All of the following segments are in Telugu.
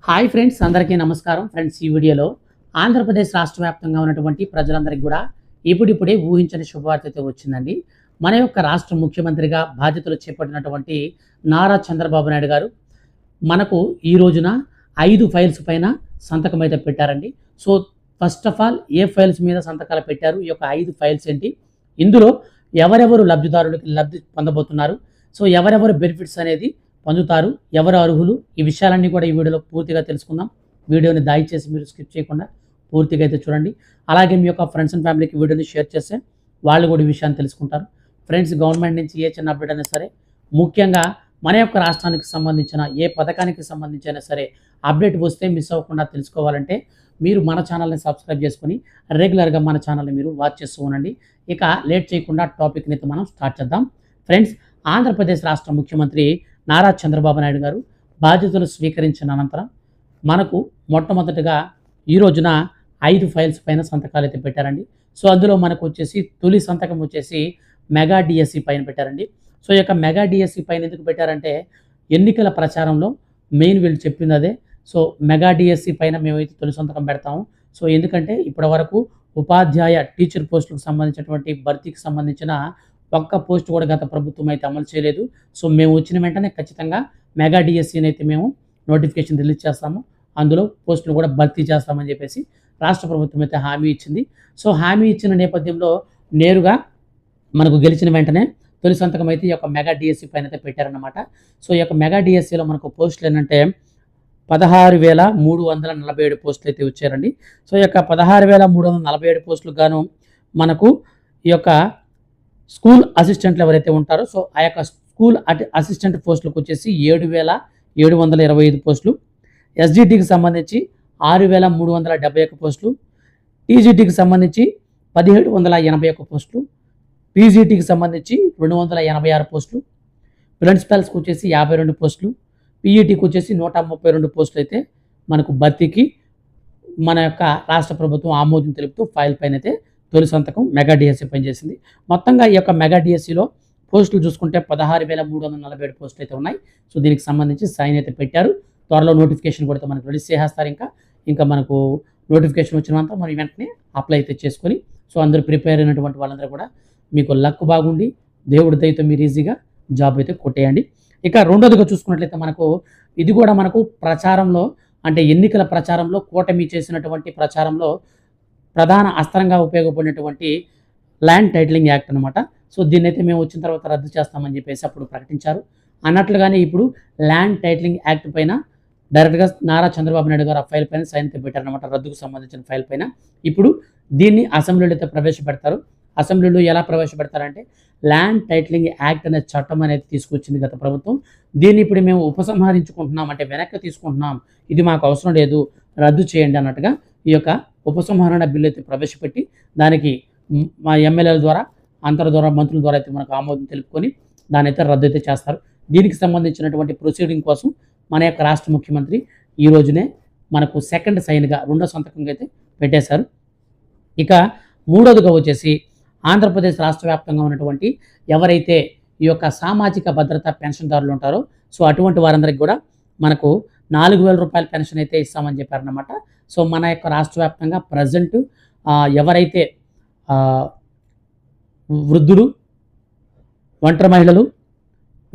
హాయ్ ఫ్రెండ్స్, అందరికీ నమస్కారం. ఫ్రెండ్స్, ఈ వీడియోలో ఆంధ్రప్రదేశ్ రాష్ట్ర వ్యాప్తంగా ఉన్నటువంటి ప్రజలందరికీ కూడా ఇప్పుడిప్పుడే ఊహించని శుభవార్త అయితే వచ్చిందండి. మన యొక్క రాష్ట్ర ముఖ్యమంత్రిగా బాధ్యతలు చేపట్టినటువంటి నారా చంద్రబాబు నాయుడు గారు మనకు ఈ రోజున 5 ఫైల్స్ పైన సంతకం అయితే పెట్టారండి. So first of all A files మీద సంతకాలు పెట్టారు, ఈ యొక్క 5 ఫైల్స్ ఏంటి, ఇందులో ఎవరెవరు లబ్ధిదారులకి లబ్ధి పొందబోతున్నారు, సో ఎవరెవరు బెనిఫిట్స్ అనేది పొందుతారు, ఎవరు అర్హులు, ఈ విషయాలన్నీ కూడా ఈ వీడియోలో పూర్తిగా తెలుసుకుందాం. వీడియోని దయచేసి మీరు స్కిప్ చేయకుండా పూర్తిగా అయితే చూడండి. అలాగే మీ యొక్క ఫ్రెండ్స్ అండ్ ఫ్యామిలీకి వీడియోని షేర్ చేస్తే వాళ్ళు కూడా ఈ విషయాన్ని తెలుసుకుంటారు. ఫ్రెండ్స్, గవర్నమెంట్ నుంచి ఏ చిన్న అప్డేట్ అయినా సరే, ముఖ్యంగా మన యొక్క రాష్ట్రానికి సంబంధించిన ఏ పథకానికి సంబంధించిన సరే అప్డేట్ వస్తే మిస్ అవ్వకుండా తెలుసుకోవాలంటే మీరు మన ఛానల్ని సబ్స్క్రైబ్ చేసుకుని రెగ్యులర్గా మన ఛానల్ని మీరు వాచ్ చేస్తూ ఉండండి. ఇక లేట్ చేయకుండా టాపిక్ని అయితే మనం స్టార్ట్ చేద్దాం. ఫ్రెండ్స్, ఆంధ్రప్రదేశ్ రాష్ట్ర ముఖ్యమంత్రి నారా చంద్రబాబు నాయుడు గారు బాధ్యతలు స్వీకరించిన అనంతరం మనకు మొట్టమొదటిగా ఈ రోజున 5 ఫైల్స్ పైన సంతకాలు అయితే పెట్టారండి. సో అందులో మనకు వచ్చేసి తొలి సంతకం వచ్చేసి మెగా డిఎస్సి పైన పెట్టారండి. సో ఈ యొక్క మెగా డిఎస్సి పైన ఎందుకు పెట్టారంటే ఎన్నికల ప్రచారంలో మెయిన్ వీళ్ళు చెప్పింది అదే. సో మెగా డిఎస్సి పైన మేమైతే తొలి సంతకం పెడతాము. సో ఎందుకంటే ఇప్పటి వరకు ఉపాధ్యాయ టీచర్ పోస్టులకు సంబంధించినటువంటి భర్తీకి సంబంధించిన ఒక్క పోస్ట్ కూడా గత ప్రభుత్వం అయితే అమలు చేయలేదు. సో మేము వచ్చిన వెంటనే ఖచ్చితంగా మెగా డిఎస్సిని అయితే మేము నోటిఫికేషన్ రిలీజ్ చేస్తాము, అందులో పోస్టులు కూడా భర్తీ చేస్తామని చెప్పేసి రాష్ట్ర ప్రభుత్వం అయితే హామీ ఇచ్చింది. సో హామీ ఇచ్చిన నేపథ్యంలో నేరుగా మనకు గెలిచిన వెంటనే తొలి సంతకం అయితే ఈ యొక్క మెగా డిఎస్సి పైన అయితే పెట్టారన్నమాట. సో ఈ యొక్క మెగా డిఎస్సిలో మనకు పోస్టులు ఏంటంటే 16,347 పోస్టులు అయితే వచ్చారండి. సో ఈ యొక్క 16,347 పోస్టులకు గాను మనకు ఈ యొక్క స్కూల్ అసిస్టెంట్లు ఎవరైతే ఉంటారో సో ఆ యొక్క స్కూల్ అసిస్టెంట్ పోస్టులకు వచ్చేసి 7,725 పోస్టులు, ఎస్జిటికి సంబంధించి 6,371 పోస్టులు, టీజీటీకి సంబంధించి 1,781 పోస్టులు, పీజీటీకి సంబంధించి 286 పోస్టులు, ప్రిన్సిపల్స్కి వచ్చేసి 52 పోస్టులు, పీఈటీకి వచ్చేసి 132 పోస్టులు అయితే మనకు భర్తీకి మన యొక్క రాష్ట్ర ప్రభుత్వం ఆమోదం తెలుపుతూ ఫైల్ పైన అయితే తొలి సంతకం మెగా డిఎస్సి పైన చేసింది. మొత్తంగా ఈ యొక్క మెగా డిఎస్సిలో పోస్టులు చూసుకుంటే 16,347 పోస్టులు అయితే ఉన్నాయి. సో దీనికి సంబంధించి సైన్ అయితే పెట్టారు. త్వరలో నోటిఫికేషన్ కూడా మనకు రిలీజ్ చేసేస్తారు. ఇంకా మనకు నోటిఫికేషన్ వచ్చినంత మనం వెంటనే అప్లై అయితే చేసుకొని సో అందరూ ప్రిపేర్ అయినటువంటి వాళ్ళందరూ కూడా మీకు లక్ బాగుండి దేవుడి దయతో మీరు ఈజీగా జాబ్ అయితే కొట్టేయండి. ఇక రెండోదిగా చూసుకున్నట్లయితే మనకు ఇది కూడా మనకు ప్రచారంలో అంటే ఎన్నికల ప్రచారంలో కూటమి చేసినటువంటి ప్రచారంలో ప్రధాన అస్త్రంగా ఉపయోగపడినటువంటి ల్యాండ్ టైటిలింగ్ యాక్ట్ అనమాట. సో దీన్ని అయితే మేము వచ్చిన తర్వాత రద్దు చేస్తామని చెప్పేసి అప్పుడు ప్రకటించారు. అన్నట్లుగానే ఇప్పుడు ల్యాండ్ టైటిలింగ్ యాక్ట్ పైన డైరెక్ట్గా నారా చంద్రబాబు నాయుడు గారు ఆ ఫైల్ పైన సైన్ అయితే పెట్టారనమాట, రద్దుకు సంబంధించిన ఫైల్ పైన. ఇప్పుడు దీన్ని అసెంబ్లీలో అయితే ప్రవేశపెడతారు. అసెంబ్లీలో ఎలా ప్రవేశపెడతారంటే ల్యాండ్ టైటిలింగ్ యాక్ట్ అనే చట్టం అనేది తీసుకొచ్చింది గత ప్రభుత్వం. దీన్ని ఇప్పుడు మేము ఉపసంహరించుకుంటున్నాం, అంటే వెనక్కి తీసుకుంటున్నాం, ఇది మాకు అవసరం లేదు, రద్దు చేయండి అన్నట్టుగా ఈ యొక్క ఉపసంహరణ బిల్లు అయితే ప్రవేశపెట్టి దానికి మా ఎమ్మెల్యేల ద్వారా అంతర్ ద్వారా మంత్రుల ద్వారా అయితే మనకు ఆమోదం తెలుపుకొని దాని అయితే రద్దు అయితే చేస్తారు. దీనికి సంబంధించినటువంటి ప్రొసీడింగ్ కోసం మన యొక్క రాష్ట్ర ముఖ్యమంత్రి ఈ రోజునే మనకు సెకండ్ సైన్గా రెండో సంతకంగా అయితే పెట్టేశారు. ఇక మూడోదిగా వచ్చేసి ఆంధ్రప్రదేశ్ రాష్ట్ర వ్యాప్తంగా ఉన్నటువంటి ఎవరైతే ఈ యొక్క సామాజిక భద్రత పెన్షన్దారులు ఉంటారో సో అటువంటి వారందరికీ కూడా మనకు 4,000 రూపాయల పెన్షన్ అయితే ఇస్తామని చెప్పారనమాట. సో మన యొక్క రాష్ట్ర వ్యాప్తంగా ప్రజెంట్ ఎవరైతే వృద్ధులు, ఒంటరి మహిళలు,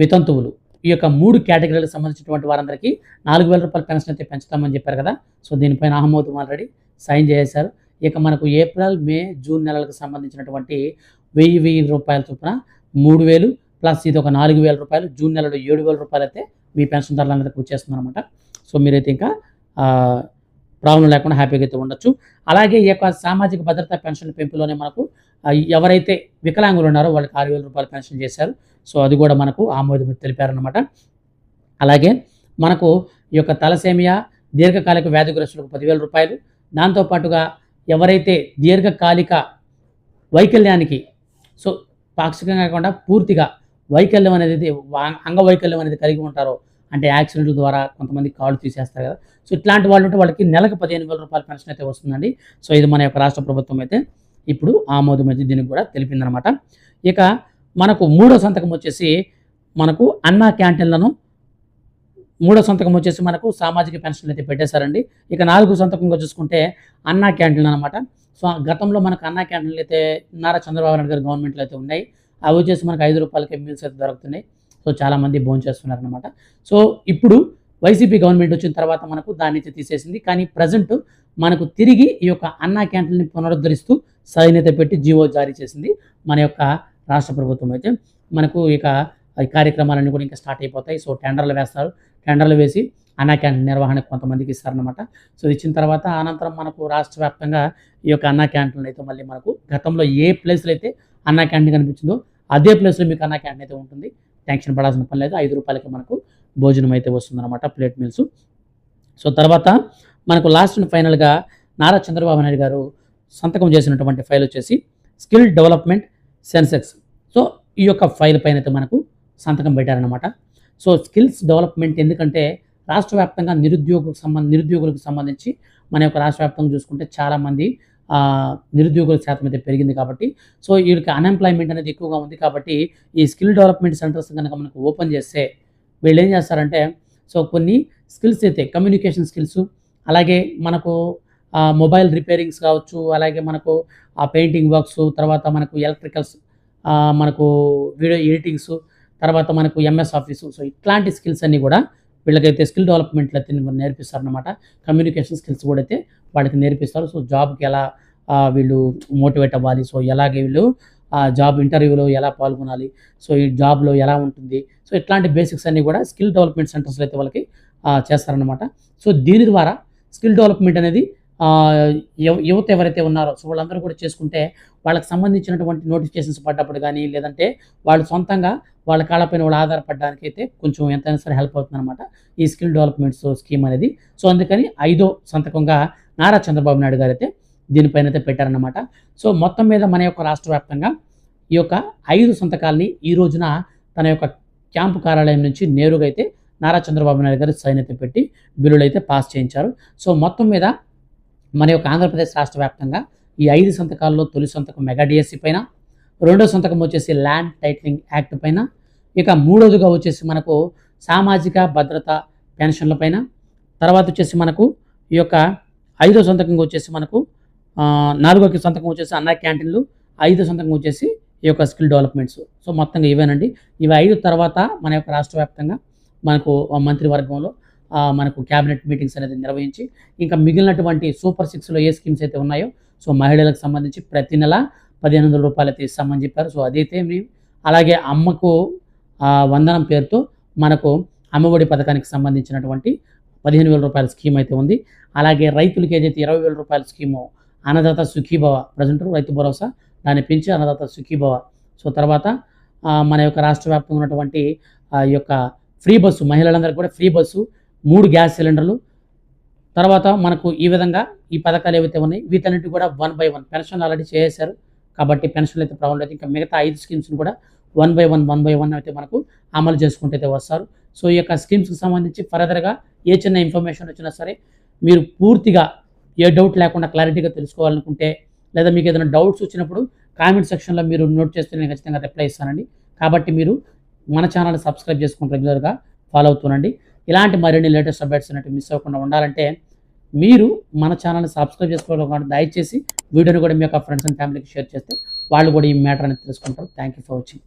వితంతువులు ఈ యొక్క 3 కేటగిరీలకు సంబంధించినటువంటి వారందరికీ 4,000 రూపాయల పెన్షన్ అయితే పెంచుతామని చెప్పారు కదా. సో దీనిపైన ఆమోదం ఆల్రెడీ సైన్ చేశారు. ఇక మనకు ఏప్రిల్, మే, జూన్ నెలలకు సంబంధించినటువంటి 1,000 రూపాయల చొప్పున 3,000 ప్లస్ ఇది ఒక 4,000 రూపాయలు, జూన్ నెలలో 7,000 రూపాయలు అయితే మీ పెన్షన్దారులందరికీ వచ్చేస్తుంది అనమాట. సో మీరైతే ఇంకా ప్రాబ్లం లేకుండా హ్యాపీగా అయితే ఉండొచ్చు. అలాగే ఈ యొక్క సామాజిక భద్రత పెన్షన్ పెంపులోనే మనకు ఎవరైతే వికలాంగులు ఉన్నారో వాళ్ళకి 6,000 రూపాయలు పెన్షన్ చేశారు. సో అది కూడా మనకు ఆమోదం తెలిపారనమాట. అలాగే మనకు ఈ యొక్క తలసేమియా దీర్ఘకాలిక వ్యాధిగ్రస్తులకు 10,000 రూపాయలు, దాంతోపాటుగా ఎవరైతే దీర్ఘకాలిక వైకల్యానికి సో పాక్షికంగా కాకుండా పూర్తిగా వైకల్యం అనేది అంగవైకల్యం అనేది కలిగి ఉంటారో, అంటే యాక్సిడెంట్ల ద్వారా కొంతమంది కాళ్ళు తీసేస్తారు కదా, సో ఇట్లాంటి వాళ్ళు ఉంటే వాళ్ళకి నెలకు 15,000 రూపాయల పెన్షన్ అయితే వస్తుందండి. సో ఇది మన యొక్క రాష్ట్ర ప్రభుత్వం అయితే ఇప్పుడు ఆమోదం అయితే దీనికి కూడా తెలిపిందనమాట. ఇక మనకు మూడో సంతకం వచ్చేసి మనకు అన్నా క్యాంటీన్లను మూడో సంతకం వచ్చేసి మనకు సామాజిక పెన్షన్లు అయితే పెట్టేశారండి. ఇక 4 సంతకంగా చూసుకుంటే అన్నా క్యాంటీన్ అనమాట. సో గతంలో మనకు అన్నా క్యాంటీన్లు అయితే నారా చంద్రబాబు నాయుడు గారి గవర్నమెంట్లో అయితే ఉన్నాయి. అవి వచ్చేసి మనకు ₹5కే మీల్స్ అయితే దొరుకుతున్నాయి. సో చాలామంది భోంచేస్తున్నారనమాట. సో ఇప్పుడు వైసీపీ గవర్నమెంట్ వచ్చిన తర్వాత మనకు దాన్ని అయితే తీసేసింది. కానీ ప్రజెంట్ మనకు తిరిగి ఈ యొక్క అన్నా క్యాంటీన్‌ని పునరుద్ధరిస్తూ సైన్ అయితే పెట్టి జీవో జారీ చేసింది మన యొక్క రాష్ట్ర ప్రభుత్వం అయితే. మనకు ఇక ఈ కార్యక్రమాలన్నీ కూడా ఇంకా స్టార్ట్ అయిపోతాయి. సో టెండర్లు వేస్తారు. టెండర్లు వేసి అన్నా క్యాంటీన్ నిర్వహణకు కొంతమందికి ఇస్తారనమాట. సో ఇచ్చిన తర్వాత అనంతరం మనకు రాష్ట్ర వ్యాప్తంగా ఈ యొక్క అన్నా క్యాంటీన్లు అయితే మళ్ళీ మనకు గతంలో ఏ ప్లేస్‌లో అయితే అన్నా క్యాంటీన్ కనిపించిందో అదే ప్లేస్‌లో మీకు అన్నా క్యాంటీన్ అయితే ఉంటుంది. టెన్షన్ పడాల్సిన పని లేదు. ₹5కి మనకు భోజనం అయితే వస్తుందన్నమాట, ప్లేట్ మీల్స్. సో తర్వాత మనకు లాస్ట్ అండ్ ఫైనల్‌గా నారా చంద్రబాబు నాయుడు గారు సంతకం చేసినటువంటి ఫైల్ వచ్చేసి స్కిల్ డెవలప్మెంట్ సెన్సెక్స్. సో ఈ యొక్క ఫైల్ పైన అయితే మనకు సంతకం పెట్టారనమాట. సో స్కిల్స్ డెవలప్మెంట్ ఎందుకంటే రాష్ట్ర వ్యాప్తంగా నిరుద్యోగులకు సంబంధించి మన యొక్క రాష్ట్ర వ్యాప్తంగా చూసుకుంటే చాలామంది నిరుద్యోగుల శాతం అయితే పెరిగింది కాబట్టి, సో వీళ్ళకి అన్‌ఎంప్లాయ్‌మెంట్ అనేది ఎక్కువగా ఉంది కాబట్టి ఈ స్కిల్ డెవలప్మెంట్ సెంటర్స్ కనుక మనకు ఓపెన్ చేస్తే వీళ్ళు ఏం చేస్తారంటే, సో కొన్ని స్కిల్స్ అయితే కమ్యూనికేషన్ స్కిల్స్, అలాగే మనకు మొబైల్ రిపేరింగ్స్ కావచ్చు, అలాగే మనకు పెయింటింగ్ వర్క్స్, తర్వాత మనకు ఎలక్ట్రికల్స్, మనకు వీడియో ఎడిటింగ్స్, తర్వాత మనకు ఎంఎస్ ఆఫీసు. సో ఇట్లాంటి స్కిల్స్ అన్నీ కూడా వీళ్ళకైతే స్కిల్ డెవలప్మెంట్లో అయితే నేర్పిస్తారనమాట. కమ్యూనికేషన్ స్కిల్స్ కూడా అయితే వాళ్ళకి నేర్పిస్తారు. సో జాబ్‌కి ఎలా వీళ్ళు మోటివేట్ అవ్వాలి, సో ఎలాగ వీళ్ళు జాబ్ ఇంటర్వ్యూలో ఎలా పాల్గొనాలి, సో ఈ జాబ్‌లో ఎలా ఉంటుంది, సో ఇట్లాంటి బేసిక్స్ అన్నీ కూడా స్కిల్ డెవలప్మెంట్ సెంటర్స్‌లో అయితే వాళ్ళకి చేస్తారనమాట. సో దీని ద్వారా స్కిల్ డెవలప్మెంట్ అనేది యువత ఎవరైతే ఉన్నారో సో వాళ్ళందరూ కూడా చేసుకుంటే వాళ్ళకి సంబంధించినటువంటి నోటిఫికేషన్స్ పడ్డప్పుడు కానీ, లేదంటే వాళ్ళు సొంతంగా వాళ్ళ కాళ్ళపైన వాళ్ళు ఆధారపడడానికి అయితే కొంచెం ఎంతైనా సరే హెల్ప్ అవుతుందన్నమాట ఈ స్కిల్ డెవలప్మెంట్స్ స్కీమ్ అనేది. సో అందుకని 5వ సంతకంగా నారా చంద్రబాబు నాయుడు గారు అయితే దీనిపైన అయితే పెట్టారన్నమాట. సో మొత్తం మీద మన యొక్క రాష్ట్ర వ్యాప్తంగా ఈ యొక్క 5 సంతకాల్ని ఈ రోజున తన యొక్క క్యాంపు కార్యాలయం నుంచి నేరుగా అయితే నారా చంద్రబాబు నాయుడు గారు సైన్ అయితే పెట్టి బిల్లులు అయితే పాస్ చేయించారు. సో మొత్తం మీద మన యొక్క ఆంధ్రప్రదేశ్ రాష్ట్ర వ్యాప్తంగా ఈ 5 సంతకాల్లో తొలి సంతకం మెగా డిఎస్సి పైన, రెండో సంతకం వచ్చేసి ల్యాండ్ టైటిలింగ్ యాక్ట్ పైన, ఇక మూడోదిగా వచ్చేసి మనకు సామాజిక భద్రత పెన్షన్ల పైన, తర్వాత వచ్చేసి మనకు ఈ యొక్క 5వ సంతకంగా వచ్చేసి మనకు 4వ సంతకం వచ్చేసి అన్నా క్యాంటీన్లు, 5వ సంతకం వచ్చేసి ఈ యొక్క స్కిల్ డెవలప్మెంట్స్. సో మొత్తంగా ఇవేనండి. ఇవి 5 తర్వాత మన యొక్క రాష్ట్ర వ్యాప్తంగా మనకు మంత్రివర్గంలో మనకు క్యాబినెట్ మీటింగ్స్ అనేది నిర్వహించి ఇంకా మిగిలినటువంటి సూపర్ 6లో ఏ స్కీమ్స్ అయితే ఉన్నాయో సో మహిళలకు సంబంధించి ప్రతి నెల ₹1500 అయితే ఇస్తామని చెప్పారు. సో అదైతే అలాగే అమ్మకు వందనం పేరుతో మనకు అమ్మఒడి పథకానికి సంబంధించినటువంటి ₹15,000 స్కీమ్ అయితే ఉంది. అలాగే రైతులకి ఏదైతే ₹20,000 స్కీమో అన్నదాత సుఖీభవ, ప్రజెంట్ రైతు భరోసా దాన్ని పెంచి అన్నదాత సుఖీభవ. సో తర్వాత మన యొక్క రాష్ట్ర వ్యాప్తంగా ఉన్నటువంటి ఈ యొక్క ఫ్రీ బస్సు, మహిళలందరికీ కూడా ఫ్రీ బస్సు, 3 గ్యాస్ సిలిండర్లు, తర్వాత మనకు ఈ విధంగా ఈ పథకాలు ఏవైతే ఉన్నాయి వీటన్నిటి కూడా 1 బై 1 పెన్షన్లు ఆల్రెడీ చేసేశారు కాబట్టి పెన్షన్లు అయితే ప్రాబ్లం లేదు. ఇంకా మిగతా 5 స్కీమ్స్ని కూడా 1 బై 1 అయితే మనకు అమలు చేసుకుంటూ అయితే వస్తారు. సో ఈ యొక్క స్కీమ్స్కి సంబంధించి ఫర్దర్గా ఏ చిన్న ఇన్ఫర్మేషన్ వచ్చినా సరే మీరు పూర్తిగా ఏ డౌట్ లేకుండా క్లారిటీగా తెలుసుకోవాలనుకుంటే, లేదా మీకు ఏదైనా డౌట్స్ వచ్చినప్పుడు కామెంట్ సెక్షన్లో మీరు నోట్ చేస్తే నేను ఖచ్చితంగా రిప్లై ఇస్తానండి. కాబట్టి మీరు మన ఛానల్ని సబ్స్క్రైబ్ చేసుకుని రెగ్యులర్గా ఫాలో అవుతుండండి. ఇలాంటి మరిన్ని లేటెస్ట్ అప్డేట్స్ అనేవి మిస్ అవ్వకుండా ఉండాలంటే మీరు మన ఛానల్ని సబ్స్క్రైబ్ చేసుకోవడం కానీ దయచేసి వీడియోని కూడా మీ యొక్క ఫ్రెండ్స్ అండ్ ఫ్యామిలీకి షేర్ చేస్తే వాళ్ళు కూడా ఈ మ్యాటర్ అనేది తెలుసుకుంటారు. Thank you for watching.